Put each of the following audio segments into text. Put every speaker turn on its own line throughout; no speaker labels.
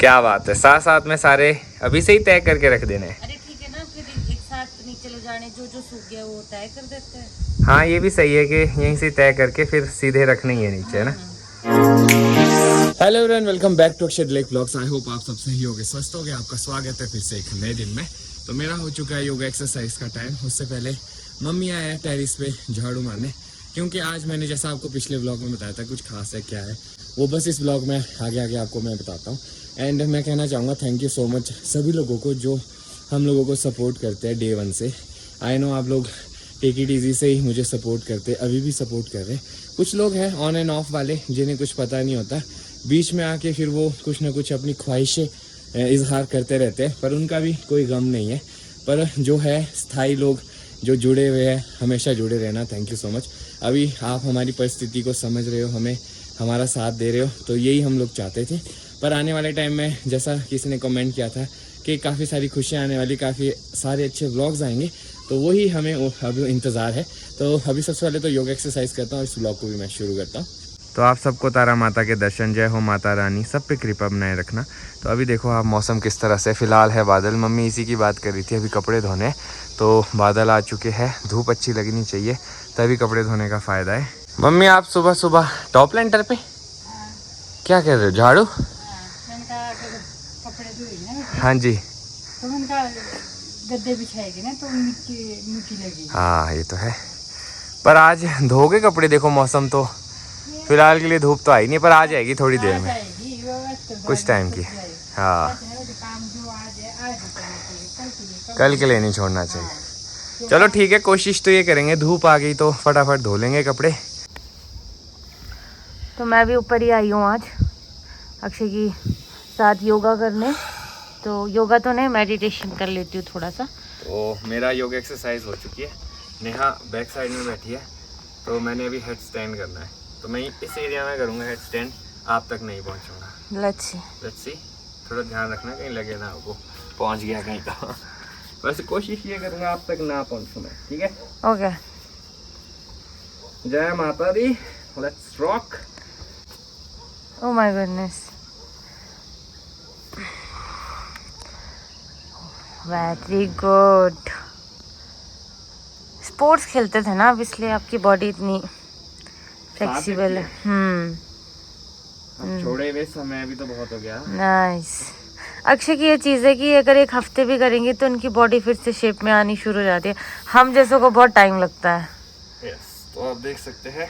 क्या बात है, साथ साथ में सारे अभी से ही तय करके रख देने।
अरे ठीक है ना, फिर एक साथ नीचे ले जाने, जो जो सूख गया वो तय कर देते हैं।
हाँ ये भी सही है कि यहीं से तय करके फिर सीधे रखने ही है नीचे, है ना। Hello everyone, welcome back to Akshay lake blogs. I hope आप सब सही होगे, स्वस्थ होगे। आपका स्वागत है फिर से एक नए दिन में। तो मेरा हो चुका है योगा एक्सरसाइज का टाइम। उससे पहले मम्मी आए हैं टेरिस पे झाड़ू मारने, क्योंकि आज मैंने जैसा आपको पिछले ब्लॉग में बताया था कुछ खास है। क्या है वो बस इस ब्लॉग में आगे आगे आपको मैं बताता हूँ। एंड मैं कहना चाहूँगा थैंक यू सो मच सभी लोगों को जो हम लोगों को सपोर्ट करते हैं डे वन से। आई नो आप लोग टेक इट ईजी से ही मुझे सपोर्ट करते, अभी भी सपोर्ट कर रहे हैं। कुछ लोग हैं ऑन एंड ऑफ वाले जिन्हें कुछ पता नहीं होता, बीच में आके फिर वो कुछ ना कुछ अपनी ख्वाहिशें इजहार करते रहते हैं, पर उनका भी कोई गम नहीं है। पर जो है स्थायी लोग जो जुड़े हुए हैं, हमेशा जुड़े रहना, थैंक यू सो मच। अभी आप हमारी परिस्थिति को समझ रहे हो, हमें हमारा साथ दे रहे हो, तो यही हम लोग चाहते थे। पर आने वाले टाइम में जैसा किसी ने कमेंट किया था कि काफ़ी सारी खुशियाँ आने वाली, काफ़ी सारे अच्छे व्लॉग्स आएंगे, तो वही हमें अभी इंतज़ार है। तो अभी सबसे पहले तो योगा एक्सरसाइज करता हूँ और इस व्लॉग को भी मैं शुरू करता हूँ। तो आप सबको तारा माता के दर्शन, जय हो माता रानी, सब पे कृपा बनाए रखना। तो अभी देखो आप मौसम किस तरह से, फ़िलहाल है बादल। मम्मी इसी की बात कर रही थी अभी कपड़े धोने, तो बादल आ चुके हैं, धूप अच्छी लगनी चाहिए तभी कपड़े धोने का फ़ायदा है। मम्मी आप सुबह सुबह टॉप लेंटर पे क्या कर रहे हो, झाड़ू?
कपड़े धोए ना,
हाँ जी,
तो उनका गद्दे बिछाएगी ना, तो मिट्टी लगी।
हाँ ये तो है। पर आज धोगे कपड़े? देखो मौसम तो फिलहाल के लिए धूप तो आई नहीं, पर आ जाएगी थोड़ी देर में, कुछ टाइम की। हाँ कल के लिए नहीं छोड़ना चाहिए। चलो ठीक है, कोशिश तो ये करेंगे, धूप आ गई तो फटाफट धो लेंगे कपड़े।
तो मैं भी ऊपर ही आई हूँ आज अक्षय की साथ योगा करने। तो योगा तो नहीं, मेडिटेशन कर लेती हूँ थोड़ा सा।
तो मेरा योगा एक्सरसाइज हो चुकी है। नेहा बैक साइड में बैठी है, तो मैंने अभी हेड स्टैंड करना है, तो मैं इस एरिया में करूँगा हेड स्टैंड, आप तक नहीं पहुँचूँगा।
लेट्स
सी थोड़ा ध्यान रखना, कहीं लगे ना आपको पहुँच गया कहीं तो। वैसे कोशिश ये करूँगा आप तक ना पहुँचूँ मैं, ठीक है?
ओके।
जय माता दी, let's rock.
Oh my goodness, very good. Sports खेलते थे ना अब, इसलिए आपकी बॉडी इतनी फ्लेक्सिबल है।
छोड़े हुए समय भी तो बहुत हो गया।
नाइस। अक्षय की ये चीज़ है कि अगर एक हफ्ते भी करेंगे तो उनकी बॉडी फिर से शेप में आनी शुरू हो जाती है। हम जैसों को बहुत टाइम लगता है।
यस, तो आप देख सकते हैं,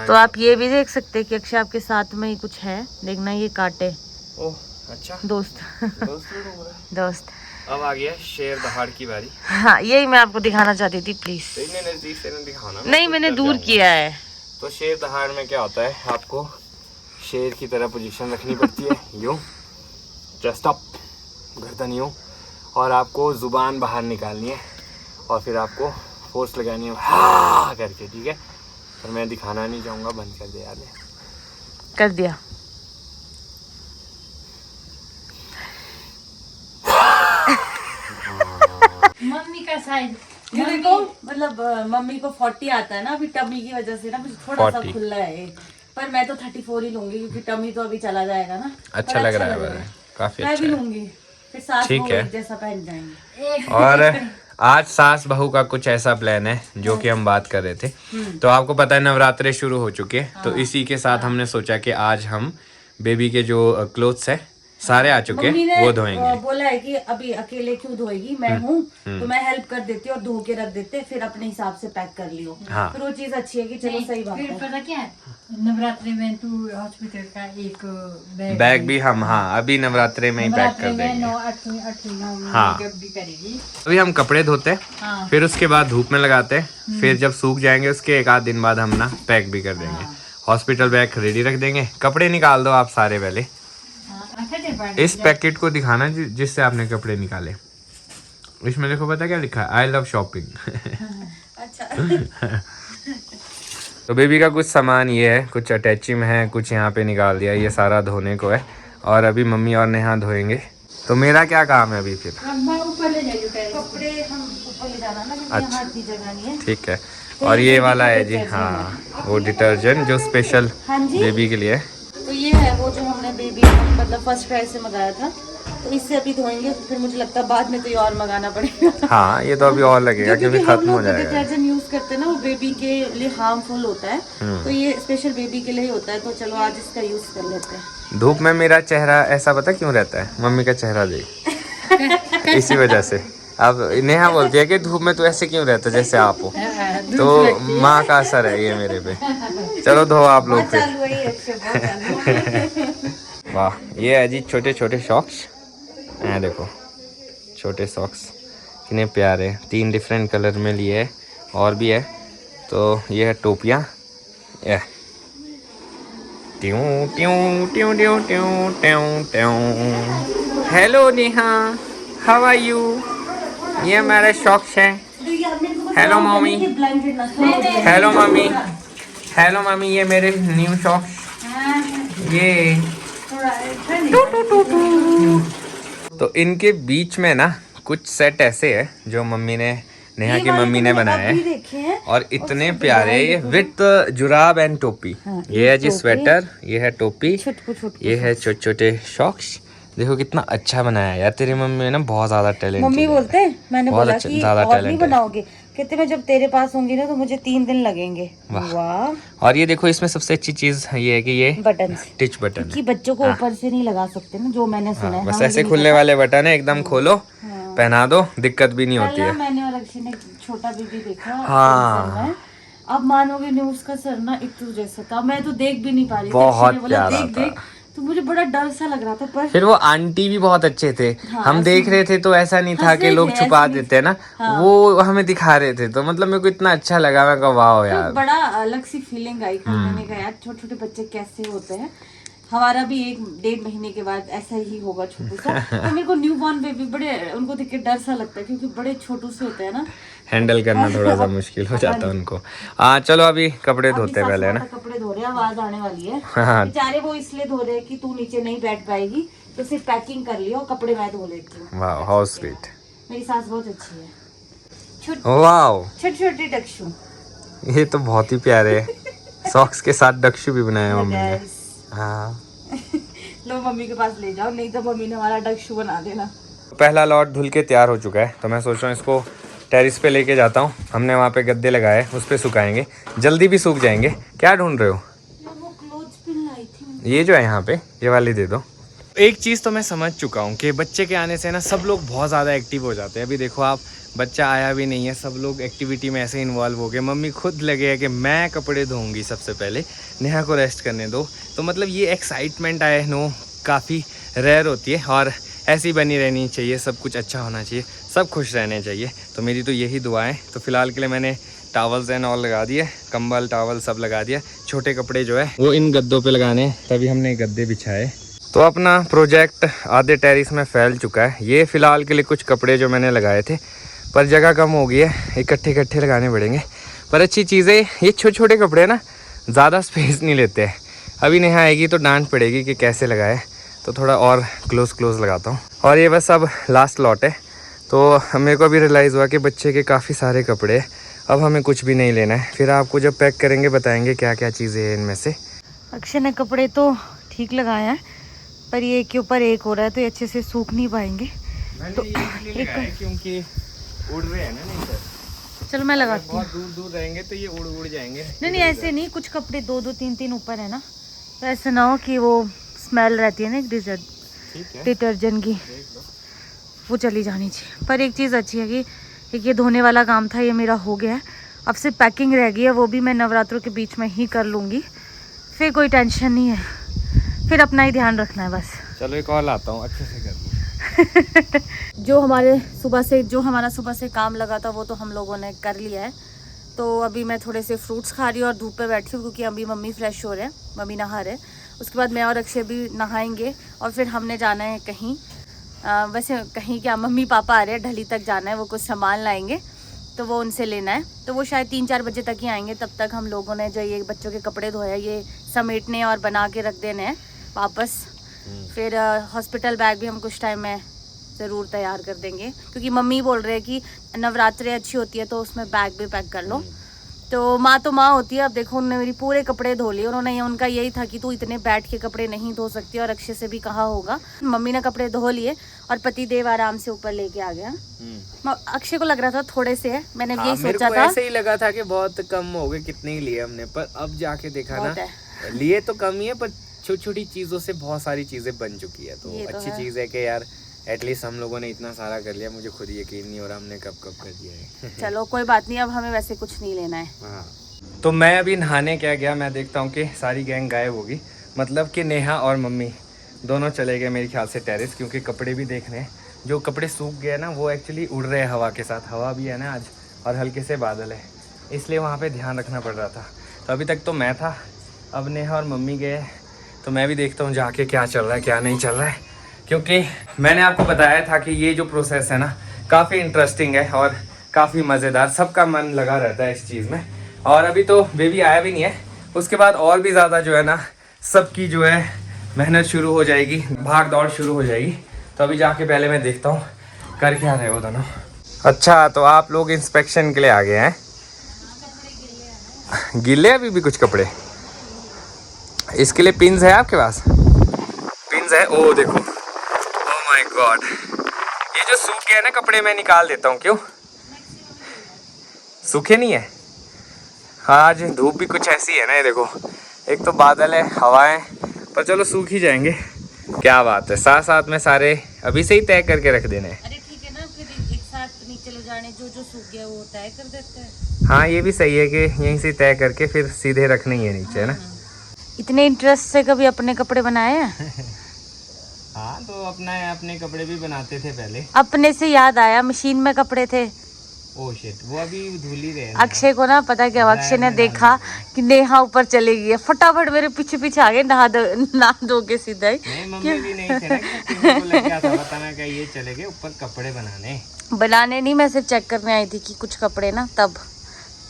तो आप ये भी देख सकते हैं कि अक्षय आपके साथ में ही कुछ है, देखना ये काटे।
ओह अच्छा,
दोस्त दोस्त।
अब आ गया शेर दहाड़ की बारी।
हाँ यही मैं आपको दिखाना चाहती थी, प्लीज।
इतने नजदीक से नहीं दिखाना,
नहीं मैंने दूर किया है।
तो शेर दहाड़ में क्या होता है, आपको शेर की तरह पोजीशन रखनी पड़ती है, यूं चेस्ट अप, गर्दन यूं, और आपको जुबान बाहर निकालनी है और फिर आपको फोर्स लगानी है हाँ करके, ठीक है? पर मैं दिखाना नहीं चाहूँगा, बंद कर दे यार।
कर दिया। मम्मी का साइज ये देखो, मतलब मम्मी को 40 आता है ना अभी, टमी की वजह से ना मुझे थोड़ा सा खुला है, पर मैं तो 34 ही लूंगी क्योंकि टमी तो अभी चला जाएगा ना।
अच्छा लग रहा है, काफी अच्छा।
मैं भी लूंगी, फिर सास बहू एक जैसा पहन जाएंगे।
और आज सास बहू का कुछ ऐसा प्लान है जो कि हम बात कर रहे थे। तो आपको पता है नवरात्रे शुरू हो चुके हैं, तो इसी के साथ हमने सोचा कि आज हम बेबी के जो क्लोथ्स है सारे आ चुके हैं, वो धोएंगे।
बोला है कि अभी अकेले क्यों धोएगी, मैं हूँ तो मैं हेल्प कर देती हूँ और धो के रख देते, फिर अपने हिसाब से पैक कर लियो।
हाँ।
फिर वो चीज अच्छी है कि चलो सही बात है।
पता क्या है, नवरात्रि में तू हॉस्पिटल का एक
बैग भी हम, हाँ अभी नवरात्रे में ही पैक कर देंगे।
8-9
हाँ।
जब भी करेगी।
अभी हम कपड़े धोते हैं,
हाँ।
फिर उसके बाद धूप में लगाते हैं, फिर जब सूख जाएंगे उसके एक आध दिन बाद हम ना पैक भी कर देंगे। हॉस्पिटल बैग रेडी रख देंगे। कपड़े निकाल दो आप सारे पहले। इस पैकेट को दिखाना जिससे आपने कपड़े निकाले। इसमें देखो पता क्या लिखा है, आई लव शॉपिंग।
अच्छा।
तो बेबी का कुछ सामान ये है, कुछ अटैची में है, कुछ यहाँ पे निकाल दिया, ये सारा धोने को है और अभी मम्मी और नेहा धोएंगे। तो मेरा क्या काम है अभी फिर?
ऊपर ले जाइए
कपड़े हम ऊपर ले जाना ना, क्योंकि
अच्छा।
यहाँ इतनी जगह नहीं है।
ठीक है। और ये वाला है जी, हाँ वो डिटर्जेंट जो स्पेशल बेबी के लिए है।
तो ये है वो जो हमने बेबी मतलब फर्स्ट ट्राई से मंगाया था, तो इससे अभी धोएंगे, फिर मुझे लगता है बाद में तो ये और मंगाना पड़ेगा।
हाँ ये तो अभी और लगेगा क्योंकि खत्म हो जाएगा।
डिटर्जेंट यूज करते हैं ना वो बेबी के लिए हार्मफुल होता है, तो ये स्पेशल बेबी के लिए होता है, तो चलो आज इसका यूज कर लेते हैं।
धूप में मेरा चेहरा ऐसा पता क्यों रहता है? मम्मी का चेहरा देख इसी वजह से। अब नेहा बोलती है कि धूप में तो ऐसे क्यों रहता है जैसे आप हो, तो माँ का असर है ये मेरे पे। चलो धो आप लोग फिर। वाह ये है जी छोटे छोटे सॉक्स, हैं देखो छोटे सॉक्स कितने प्यारे, 3 डिफरेंट कलर में लिए है और भी है। तो ये है टोपियाँ, ये ट्यूं ट्यूं ट्यूं ट्यूं ट्यूं ट्यूं ट्यूं। Hello Neha, how are you? ये मेरे सॉक्स हैं। Hello mummy, hello mummy, hello mummy, ये मेरे न्यू सॉक्स। ये तो इनके बीच में ना कुछ सेट ऐसे है जो मम्मी ने, नेहा की मम्मी ने बनाए हैं, और इतने प्यारे ये विथ जुराब एंड टोपी। ये है जी स्वेटर, ये है टोपी, ये है छोटे छोटे सॉक्स। देखो कितना अच्छा बनाया है यार, तेरी मम्मी ने बहुत ज्यादा टैलेंट।
मम्मी बोलते हैं, मैंने
बहुत
बोला
अच्छा,
कि
ज्यादा
और
टैलेंट
नहीं
है।
बनाओगे, कहते मैं जब तेरे पास होंगी ना तो मुझे 3 दिन लगेंगे। वाह।
और ये देखो इसमें सबसे अच्छी चीज ये है कि ये
बटन
टिच बटन
कि बच्चों को ऊपर से नहीं लगा सकते ना, जो मैंने सुना है।
बस ऐसे खुलने वाले बटन है, एकदम खोलो पहना दो, दिक्कत भी नहीं होती है।
मैंने और अक्षय ने छोटा बेबी देखा।
हाँ
अब मानोगे नहीं, उसका सर ना इतू जैसा था, मैं तो देख भी नहीं पा रही थी।
बहुत
अक्षय ने बोला,
प्यारा
देख
था।
देख, तो मुझे बड़ा डर सा लग रहा था। पर
फिर वो आंटी भी बहुत अच्छे थे, हम देख रहे थे तो ऐसा नहीं था
हंस
कि
रहे
लोग
थे,
छुपा
ऐसे नहीं
देते हैं ना, वो हमें दिखा रहे थे, तो मतलब मेरे को इतना अच्छा लगा। मैं कहा वाह यार,
बड़ा अलग सी फीलिंग आई। मैंने कहा यार छोटे छोटे बच्चे कैसे होते हैं, हमारा भी 1-1.5 महीने के बाद ऐसा ही होगा छोटू सा। तो मेरे को न्यू बॉर्न बेबी बड़े, उनको देख के डर सा लगता है क्योंकि बड़े छोटू से होते हैं ना,
हैंडल करना थोड़ा सा मुश्किल हो जाता है उनको। चलो अभी कपड़े धोते पहले ना।
कपड़े धो रहे हैं, आवाज आने वाली है।
हाँ।
बेचारे वो इसलिए धो रहे हैं कि तू नीचे नहीं बैठ पाएगी, तो सिर्फ पैकिंग कर लियो, कपड़े मैं धो लेती हूँ।
वाह हाउ स्वीट।
मेरी सास बहुत अच्छी है।
वाह
छोटे छोटे डक्षू,
ये तो बहुत ही प्यारे है। सॉक्स के साथ डक्षू भी बनाया मम्मी ने। हाँ
लो मम्मी के पास ले जाओ, नहीं तो मम्मी ने हमारा डक्षू बना देना।
पहला लॉट धुल के तैयार हो चुका है, तो मैं सोच रहा हूँ इसको टेरिस पे लेके जाता हूँ। हमने वहाँ पे गद्दे लगाए, उस पे सुखाएंगे, जल्दी भी सूख जाएंगे। क्या ढूंढ रहे हो?
वो क्लोथ्स पिन लाई थी।
ये जो है यहाँ पे, ये वाली दे दो। एक चीज़ तो मैं समझ चुका हूँ कि बच्चे के आने से ना सब लोग बहुत ज़्यादा एक्टिव हो जाते हैं। अभी देखो आप, बच्चा आया भी नहीं है, सब लोग एक्टिविटी में ऐसे इन्वॉल्व हो गए। मम्मी खुद लगे है कि मैं कपड़े धोऊंगी सबसे पहले, नेहा को रेस्ट करने दो। तो मतलब ये एक्साइटमेंट आई नो काफ़ी रेयर होती है, और ऐसी बनी रहनी चाहिए। सब कुछ अच्छा होना चाहिए, सब खुश रहने चाहिए। तो मेरी तो यही दुआ है। तो फिलहाल के लिए मैंने टावल्स एंड ऑल लगा दिए, कंबल टावल सब लगा दिया। छोटे कपड़े जो है वो इन गद्दों पे लगाने, तभी हमने गद्दे बिछाए। तो अपना प्रोजेक्ट आधे टेरिस में फैल चुका है। ये फ़िलहाल के लिए कुछ कपड़े जो मैंने लगाए थे, पर जगह कम हो गई है, इकट्ठे इकट्ठे लगाने पड़ेंगे। पर अच्छी चीज़ है, ये छोटे छोटे कपड़े ना ज़्यादा स्पेस नहीं लेते हैं। अभी नेहा आएगी तो डांट पड़ेगी कि कैसे लगाए, तो थोड़ा और क्लोज लगाता हूँ। और ये बस अब लास्ट लॉट है। तो मेरे को अभी रियलाइज़ हुआ कि बच्चे के काफ़ी सारे कपड़े, अब हमें कुछ भी नहीं लेना है। फिर आपको जब पैक करेंगे बताएंगे क्या क्या चीज़ें हैं इनमें से।
अक्षय ने कपड़े तो ठीक लगाए हैं, पर ये एक के ऊपर एक हो रहा है, तो ये अच्छे से सूख नहीं पाएंगे।
मैंने ये इसलिए लगाया क्योंकि उड़ रहे हैं ना, नहीं सर।
चलो मैं लगाती हूँ।
बहुत दूर दूर रहेंगे तो ये उड़ जाएंगे।
नहीं ऐसे नहीं, कुछ कपड़े 2-2 3-3 ऊपर है ना, तो ऐसे ना हो कि वो स्मेल रहती है ना डिटर्जेंट की, वो चली जानी चाहिए। पर एक चीज़ अच्छी है कि एक ये धोने वाला काम था, ये मेरा हो गया है। अब सिर्फ पैकिंग रह गई है, वो भी मैं नवरात्रों के बीच में ही कर लूँगी, फिर कोई टेंशन नहीं है, फिर अपना ही ध्यान रखना है बस।
चलो एक और लाता हूँ, अच्छे से कर।
जो हमारा सुबह से काम लगा था वो तो हम लोगों ने कर लिया है। तो अभी मैं थोड़े से फ्रूट्स खा रही हूँ और धूप पे बैठी हूँ, क्योंकि अभी मम्मी फ्रेश हो रहे हैं, मम्मी नहा रहे हैं। उसके बाद मैं और अक्षय भी नहाएंगे और फिर हमने जाना है कहीं, वैसे कहीं क्या, मम्मी पापा आ रहे हैं, ढली तक जाना है, वो कुछ सामान लाएंगे तो वो उनसे लेना है। तो वो शायद 3-4 बजे तक ही आएंगे। तब तक हम लोगों ने जो ये बच्चों के कपड़े धोए ये समेटने और बना के रख देने हैं वापस। फिर हॉस्पिटल बैग भी हम कुछ टाइम में ज़रूर तैयार कर देंगे, क्योंकि मम्मी बोल रहे हैं कि नवरात्रि अच्छी होती है तो उसमें बैग भी पैक कर लो। तो माँ होती है। अब देखो उन्होंने मेरी पूरे कपड़े धो लिए। उन्होंने उनका यही था कि तू इतने बैठ के कपड़े नहीं धो सकती, और अक्षय से भी कहा होगा। मम्मी ने कपड़े धो लिए और पति देव आराम से ऊपर लेके आ गया। अक्षय को लग रहा था थोड़े से है, मैंने यही सोचा था।
ऐसे ही लगा था कि बहुत कम हो गए, कितने ही लिए हमने, पर अब जाके देखा ना लिए तो कम ही है, पर छोटी छोटी चीजों से बहुत सारी चीजें बन चुकी है। तो अच्छी चीज है कि यार एटलीस्ट हम लोगों ने इतना सारा कर लिया। मुझे खुद यकीन नहीं हो रहा हमने कब कर दिया है।
चलो कोई बात नहीं, अब हमें वैसे कुछ नहीं लेना है।
हाँ, तो मैं अभी नहाने क्या गया, मैं देखता हूँ कि सारी गैंग गायब होगी। मतलब कि नेहा और मम्मी दोनों चले गए मेरे ख्याल से टेरेस, क्योंकि कपड़े भी देखने हैं। जो कपड़े सूख गए ना वो एक्चुअली उड़ रहे हैं हवा के साथ। हवा भी है ना आज, और हल्के से बादल है, इसलिए वहाँ पे ध्यान रखना पड़ रहा था। तो अभी तक तो मैं था, अब नेहा और मम्मी गए, तो मैं भी देखता हूँ जाके क्या चल रहा है क्या नहीं चल रहा है। क्योंकि मैंने आपको बताया था कि ये जो प्रोसेस है ना काफ़ी इंटरेस्टिंग है और काफ़ी मज़ेदार, सबका मन लगा रहता है इस चीज़ में। और अभी तो बेबी आया भी नहीं है, उसके बाद और भी ज़्यादा जो है ना सबकी जो है मेहनत शुरू हो जाएगी, भाग दौड़ शुरू हो जाएगी। तो अभी जाके पहले मैं देखता हूँ कर क्या रहे हो दोनों। अच्छा, तो आप लोग इंस्पेक्शन के लिए आ गए हैं? गिले अभी भी कुछ कपड़े? इसके लिए पिन्स है आपके पास? पिन्स है? ओ देखो, ओ माय गॉड, ये जो सूख गए ना कपड़े मैं निकाल देता हूँ। क्यों सूखे नहीं है? आज धूप भी कुछ ऐसी है ना, ये देखो, एक तो बादल है, हवाएं, पर चलो सूख ही जाएंगे। क्या बात है, साथ साथ में सारे अभी से ही तय करके रख देने हैं।
अरे ठीक है ना, फिर एक साथ नीचे ले जाने, जो जो सूख गया वो तय कर देते हैं।
हाँ ये भी सही है कि यहीं से तय करके फिर सीधे रखने ही है नीचे, है ना।
इतने इंटरेस्ट से कभी अपने कपड़े बनाए हैं?
हाँ, तो अपने कपड़े भी बनाते थे पहले।
अपने से याद आया, मशीन में कपड़े थे।
ओह शिट, वो अभी धुल ही रहे हैं।
अक्षय को ना पता क्या, अक्षय ने देखा कि नेहा ऊपर चली गई है, फटाफट मेरे पीछे पीछे आ गए, नहा धो के सीधा ही।
नहीं, मम्मी भी नहीं थे ना, क्योंकि उनको लग गया था बताना क्या, ये चले गए ऊपर कपड़े बनाने
नहीं, मैं सिर्फ चेक करने आई थी कि कुछ कपड़े ना तब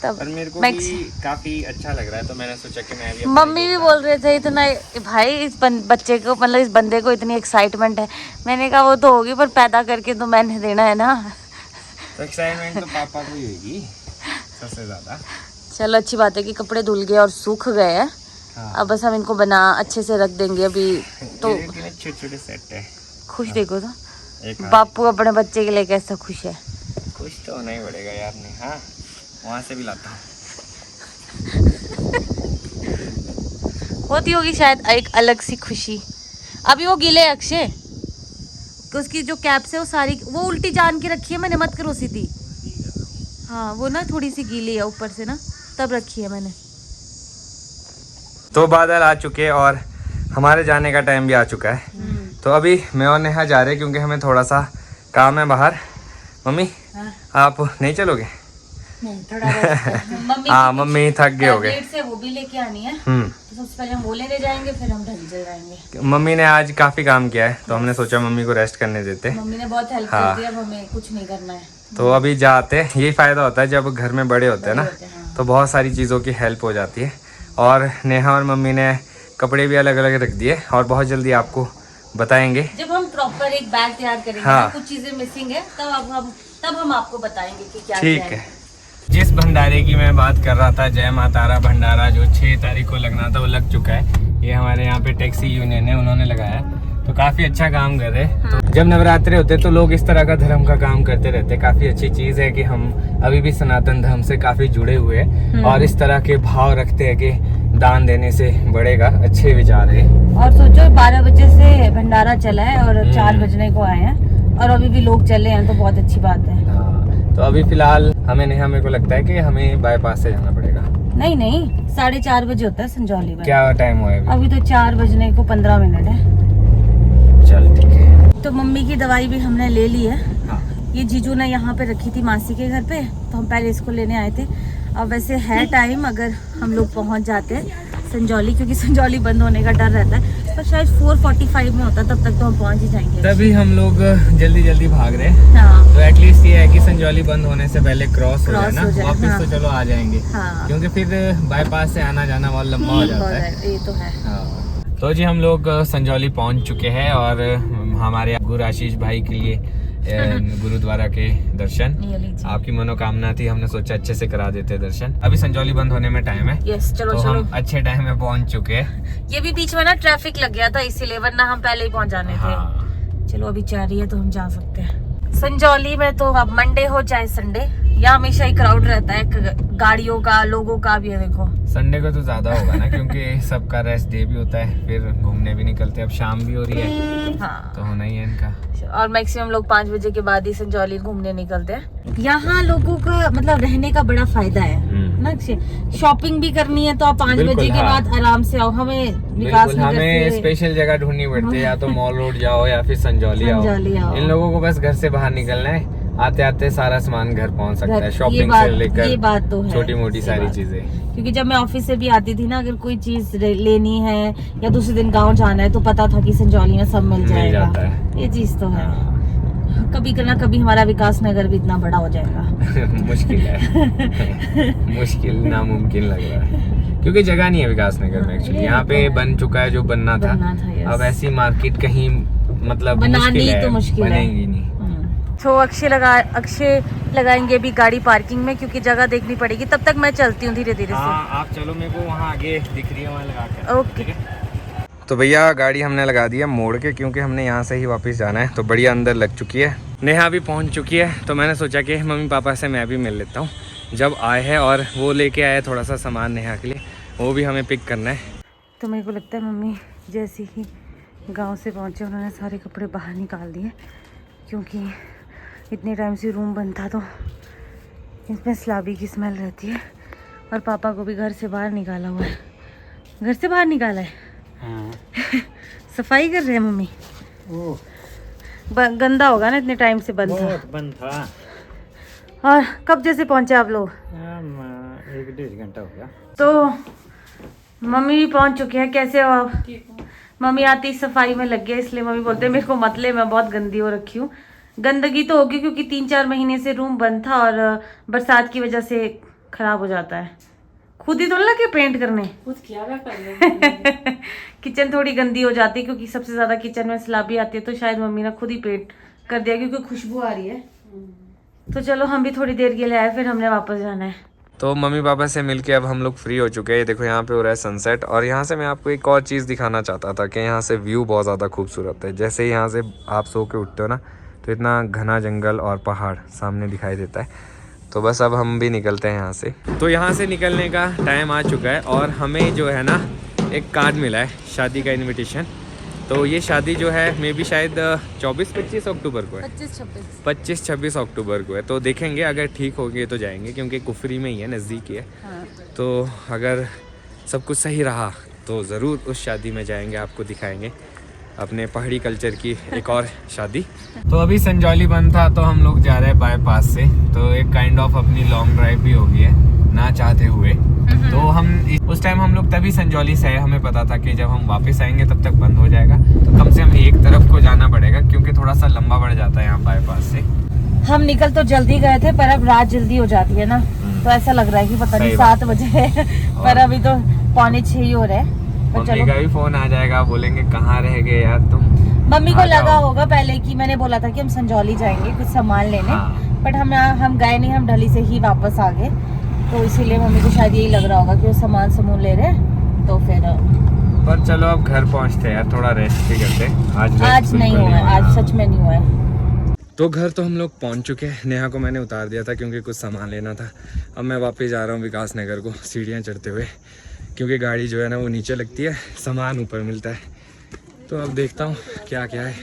पर मेरे को भी काफी अच्छा लग रहा है, तो मैंने सोचा कि मैं भी।
मम्मी भी बोल रहे थे इतना, भाई इस बच्चे को, मतलब इस बंदे को इतनी एक्साइटमेंट है। मैंने कहा वो तो होगी, पर पैदा करके तो मैंने देना है ना।
तो एक्साइटमेंट तो पापा को ही होगी सबसे ज्यादा।
चलो अच्छी बात है कि कपड़े धुल गए और सूख गए हैं। हाँ। अब बस हम इनको बना अच्छे से रख देंगे अभी। तो
छोटे छोटे सेट है।
खुश देखो तो बापू अपने बच्चे के लिए कैसा खुश है।
खुश तो होना ही पड़ेगा यार। नहीं, हाँ वहाँ से भी लाता हूँ।
होती होगी शायद एक अलग सी खुशी। अभी वो गीले अक्षय, उसकी जो कैप्स है वो सारी वो उल्टी जान के रखी है मैंने, मत करो सीधी। हाँ वो ना थोड़ी सी गीली है ऊपर से ना, तब रखी है मैंने।
तो बादल आ चुके और हमारे जाने का टाइम भी आ चुका है। तो अभी मैं और नेहा जा रहे हैं, क्योंकि हमें थोड़ा सा काम है बाहर। मम्मी आप नहीं चलोगे? हाँ मम्मी थक गए हो गए,
वो भी लेके आनी है। तो सबसे पहले हम वो लेने जाएंगे, फिर हम ढंग चल जाएंगे।
मम्मी ने आज काफी काम किया है, तो हमने सोचा मम्मी को रेस्ट करने देते।
मम्मी ने बहुत हेल्प कर दी, अब हमें कुछ नहीं करना है।
तो अभी जाते हैं, यही फायदा होता है जब घर में बड़े होते हैं ना, तो बहुत सारी चीज़ों की हेल्प हो जाती है। और नेहा और मम्मी ने कपड़े भी अलग अलग रख दिए, और बहुत जल्दी आपको बताएंगे
जब हम प्रॉपर एक बैग तैयार करेंगे। हाँ। कुछ चीजें मिसिंग है, तब हम आपको बताएंगे कि क्या
ठीक है। जिस भंडारे की मैं बात कर रहा था, जय माता तारा भंडारा, जो 6 तारीख को लगना था वो लग चुका है। ये हमारे यहाँ पे टैक्सी यूनियन है, उन्होंने लगाया, तो काफी अच्छा काम कर रहे हैं। तो जब नवरात्रे होते तो लोग इस तरह का धर्म का काम करते रहते। काफी अच्छी चीज है कि हम अभी भी सनातन धर्म से काफी जुड़े हुए हैं, और इस तरह के भाव रखते हैं कि दान देने से बढ़ेगा। अच्छे विचार है।
और सोचो 12 बजे से भंडारा चला है और 4 बजने को आए हैं, और अभी भी लोग चले हैं, तो बहुत अच्छी बात है।
तो अभी फिलहाल मेरे को लगता है कि हमें बाईपास से जाना पड़ेगा।
नहीं 4:30 बजे होता है संजौली में।
क्या टाइम हुआ है
अभी तो 4 बजने को 15 मिनट है।
चल ठीक है।
तो मम्मी की दवाई भी हमने ले ली है।
हाँ।
ये जीजू ने यहाँ पे रखी थी मासी के घर पे, तो हम पहले इसको लेने आए थे। अब वैसे है टाइम, अगर हम लोग पहुँच जाते हैं संजौली, क्योंकि संजौली बंद होने का डर रहता है, पर शायद 4:45 में होता, तब तक तो हम पहुँच ही जाएंगे।
तभी हम लोग जल्दी जल्दी भाग रहे हैं।
हाँ।
तो एटलीस्ट ये है कि संजौली बंद होने से पहले क्रॉस हो जाए ना, वापस
हाँ।
तो चलो आ जाएंगे।
हाँ।
क्योंकि फिर बाईपास से आना जाना बहुत लंबा हो जाता है।
ये तो है।
तो जी हम लोग संजौली पहुंच चुके हैं, और हमारे गुरु आशीष भाई के लिए गुरुद्वारा के दर्शन।
ये लीजिए।
आपकी मनोकामना थी, हमने सोचा अच्छे से करा देते दर्शन। अभी संजौली बंद होने में टाइम है।
यस, चलो
तो
चलो।
हम अच्छे टाइम में पहुंच चुके हैं।
ये भी बीच में ना ट्रैफिक लग गया था इसीलिए, वरना हम पहले ही पहुंच जाने थे।
हाँ।
चलो अभी जा रही है तो हम जा सकते हैं। संजौली में तो अब मंडे हो चाहे संडे, यहाँ हमेशा ही क्राउड रहता है, गाड़ियों का, लोगों का भी है। देखो
संडे को तो ज्यादा होगा ना, क्योंकि सबका रेस्ट डे भी होता है, फिर घूमने भी निकलते हैं। अब शाम भी हो रही है
हाँ,
तो होना ही है इनका।
और मैक्सिमम लोग 5 बजे के बाद ही संजौली घूमने निकलते हैं। यहाँ लोगों का मतलब रहने का बड़ा फायदा है ना। शॉपिंग भी करनी है तो आप 5 बजे के बाद आराम से आओ। हमें विकास
हमें स्पेशल जगह ढूंढनी पड़ती है, या तो मॉल रोड जाओ या फिर संजौली आओ। इन लोगों को बस घर से बाहर निकलना है, आते आते सारा सामान घर पहुंच सकता है, शॉपिंग से लेकर
तो
छोटी मोटी सारी चीजें।
क्योंकि जब मैं ऑफिस से भी आती थी ना, अगर कोई चीज लेनी है या दूसरे दिन गांव जाना है तो पता था कि संजौली में सब मिल जाएगा। ये चीज तो है। कभी करना कभी हमारा विकास नगर भी इतना बड़ा हो जाएगा।
मुश्किल है। मुश्किल, नामुमकिन लग रहा है, क्योंकि जगह नहीं है विकास नगर में। एक्चुअली यहाँ पे बन चुका है जो बनना था। अब ऐसी मार्केट कहीं मतलब
बनानी तो मुश्किल है,
बनेगी नहीं।
तो अक्षय लगाएंगे भी गाड़ी पार्किंग में, क्योंकि जगह देखनी पड़ेगी। तब तक मैं चलती हूँ धीरे धीरे से।
आप चलो, मेरे को वहाँ आगे दिख रही है, वहाँ लगा के।
ओके।
तो भैया गाड़ी हमने लगा दी है मोड़ के, क्योंकि हमने यहाँ से ही वापस जाना है। तो बढ़िया अंदर लग चुकी है, नेहा भी पहुँच चुकी है। तो मैंने सोचा कि मम्मी पापा से मैं भी मिल लेता हूँ जब आए हैं, और वो लेके आए थोड़ा सा सामान नेहा के लिए, वो भी हमें पिक करना है।
तो मेरे को लगता है मम्मी जैसे ही गांव से पहुँचे उन्होंने सारे कपड़े बाहर निकाल दिए, क्योंकि इतने टाइम से रूम बंद था तो इसमें सलाबी की स्मेल रहती है। और पापा को भी घर से बाहर निकाला हुआ है। घर से बाहर निकाला है।
हाँ।
सफाई कर रहे हैं मम्मी। गंदा होगा ना, इतने टाइम से बंद था। और कब जैसे पहुंचे आप लोग?
1-1.5 घंटा हो गया।
तो मम्मी भी पहुंच चुके हैं। कैसे हो आप? मम्मी आती सफाई में लग गए, इसलिए मम्मी बोलते हैं मेरे को मत ले, मैं बहुत गंदी हो रखी हूँ। गंदगी तो होगी क्योंकि 3-4 महीने से रूम बंद था और बरसात की वजह से खराब हो जाता है। खुद ही तो ना लगे पेंट करने,
खुद किया कर
किचन थोड़ी गंदी हो जाती है, क्योंकि सबसे ज्यादा किचन में सलाबी आती है। तो शायद मम्मी ने खुद ही पेंट कर दिया, क्योंकि खुशबू आ रही है। तो चलो हम भी थोड़ी देर के लिए आए, फिर हमने वापस जाना है।
तो मम्मी पापा से मिलके अब हम लोग फ्री हो चुके हैं। देखो यहाँ पे हो रहा है सनसेट, और यहाँ से मैं आपको एक और चीज़ दिखाना चाहता था कि यहाँ से व्यू बहुत ज़्यादा खूबसूरत है। जैसे यहाँ से आप सो के उठते हो ना, तो इतना घना जंगल और पहाड़ सामने दिखाई देता है। तो बस अब हम भी निकलते हैं यहाँ से। तो यहाँ से निकलने का टाइम आ चुका है, और हमें जो है ना एक कार्ड मिला है, शादी का इन्विटेशन। तो ये शादी जो है मे बी शायद 24-25 अक्टूबर को है, 25-26 अक्टूबर को है। तो देखेंगे, अगर ठीक होगी तो जाएंगे, क्योंकि कुफरी में ही है, नज़दीक ही है। तो अगर सब कुछ सही रहा तो ज़रूर उस शादी में जाएंगे, आपको दिखाएंगे अपने पहाड़ी कल्चर की एक और शादी। तो अभी संजौली बंद था तो हम लोग जा रहे हैं बाईपास से। तो एक काइंड ऑफ अपनी लॉन्ग ड्राइव भी हो गई है ना चाहते हुए। तो हम उस टाइम हम लोग तभी संजौली से आए, हमें पता था कि जब हम वापस आएंगे तब तक बंद हो जाएगा। तो कम से कम एक तरफ को जाना पड़ेगा, क्योंकि थोड़ा सा लंबा पड़ जाता है यहाँ बाईपास से।
हम निकल तो जल्दी गए थे, पर अब रात जल्दी हो जाती है ना, तो ऐसा लग रहा है कि पता नहीं 7 बजे है, पर अभी तो 5:45 ही हो रहे हैं।
मम्मी का भी फोन आ जाएगा, बोलेंगे कहाँ रह गए यार तुम।
मम्मी को लगा होगा पहले कि मैंने बोला था कि हम संजौली जाएंगे कुछ सामान लेने, बट हम गए नहीं, हम ढली से ही वापस आ गए। तो इसीलिए मम्मी को शायद यही लग रहा होगा कि वो सामान समूह ले रहे, तो फिर
पर चलो अब घर पहुँचते हैं यार, थोड़ा रेस्ट भी करते।
आज नहीं हुआ है, आज सच में नहीं हुआ है।
तो घर तो हम लोग पहुंच चुके हैं। नेहा को मैंने उतार दिया था क्योंकि कुछ सामान लेना था। अब मैं वापस जा रहा हूँ विकास नगर को, सीढ़ियाँ चढ़ते हुए, क्योंकि गाड़ी जो है ना वो नीचे लगती है, सामान ऊपर मिलता है। तो अब देखता हूँ क्या क्या है,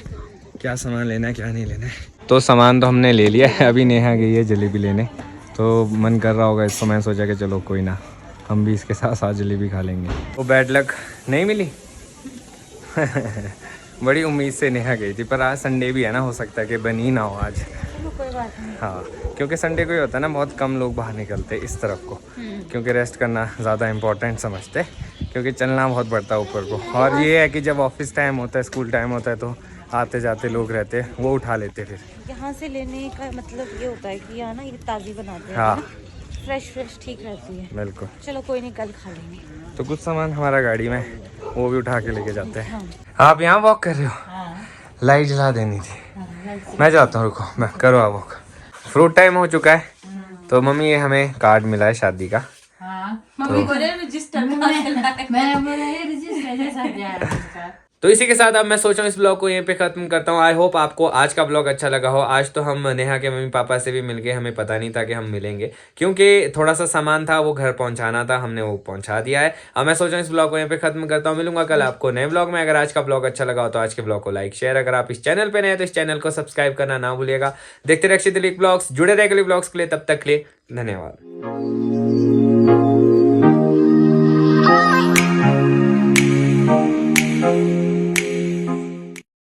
क्या सामान लेना है, क्या नहीं लेना है। तो सामान तो हमने ले लिया है, अभी नेहा गई है जलेबी लेने। तो मन कर रहा होगा इसको, मैं सोचा कि चलो कोई ना, हम भी इसके साथ साथ जलेबी खा लेंगे। वो बैड लक नहीं मिली। बड़ी उम्मीद से नेहा गई थी, पर आज संडे भी है ना, हो सकता है कि बनी ना हो आज।
कोई बात नहीं।
हाँ, क्योंकि संडे को ही होता है ना, बहुत कम लोग बाहर निकलते इस तरफ को, क्योंकि रेस्ट करना ज़्यादा इम्पोर्टेंट समझते, क्योंकि चलना बहुत पड़ता है ऊपर को। और ये है कि जब ऑफिस टाइम होता है, स्कूल टाइम होता है, तो आते जाते लोग रहते हैं, वो उठा लेते फिर।
यहाँ से लेने का मतलब ये होता है कि यहाँ ना ये ताज़ी बनाते हैं,
हाँ,
फ्रेश ठीक रहती है।
बिल्कुल।
चलो कोई नहीं, कल खा लेंगे।
तो कुछ सामान हमारा गाड़ी में, वो भी उठा के लेके जाते हैं।
हाँ।
आप यहाँ वॉक कर रहे हो?
हाँ।
लाइट जला देनी थी। मैं जाता हूँ, रुको मैं करो आप वो। फ्रूट टाइम हो चुका है, तो मम्मी ये हमें कार्ड मिला है शादी का।
हाँ
मम्मी को रजिस्टर
मैंने बोला ये रजिस्टर जैसा दिया है उसका।
तो इसी के साथ अब मैं सोच रहा हूँ इस ब्लॉग को यहीं पे खत्म करता हूँ। आई होप आपको आज का ब्लॉग अच्छा लगा हो। आज तो हम नेहा के मम्मी पापा से भी मिल गए, हमें पता नहीं था कि हम मिलेंगे, क्योंकि थोड़ा सा सामान था वो घर पहुंचाना था, हमने वो पहुंचा दिया है। अब मैं सोच रहा हूँ इस ब्लॉग को यहीं पे खत्म करता हूँ। मिलूंगा कल आपको नए ब्लॉग में। अगर आज का ब्लॉग अच्छा लगा हो तो आज के ब्लॉग को लाइक शेयर, अगर आप इस चैनल पे नए हैं तो इस चैनल को सब्सक्राइब करना ना भूलिएगा। देखते रहिए अक्षय दिलीप ब्लॉग्स, जुड़े रहे अगले ब्लॉग्स के लिए। तब तक के लिए धन्यवाद।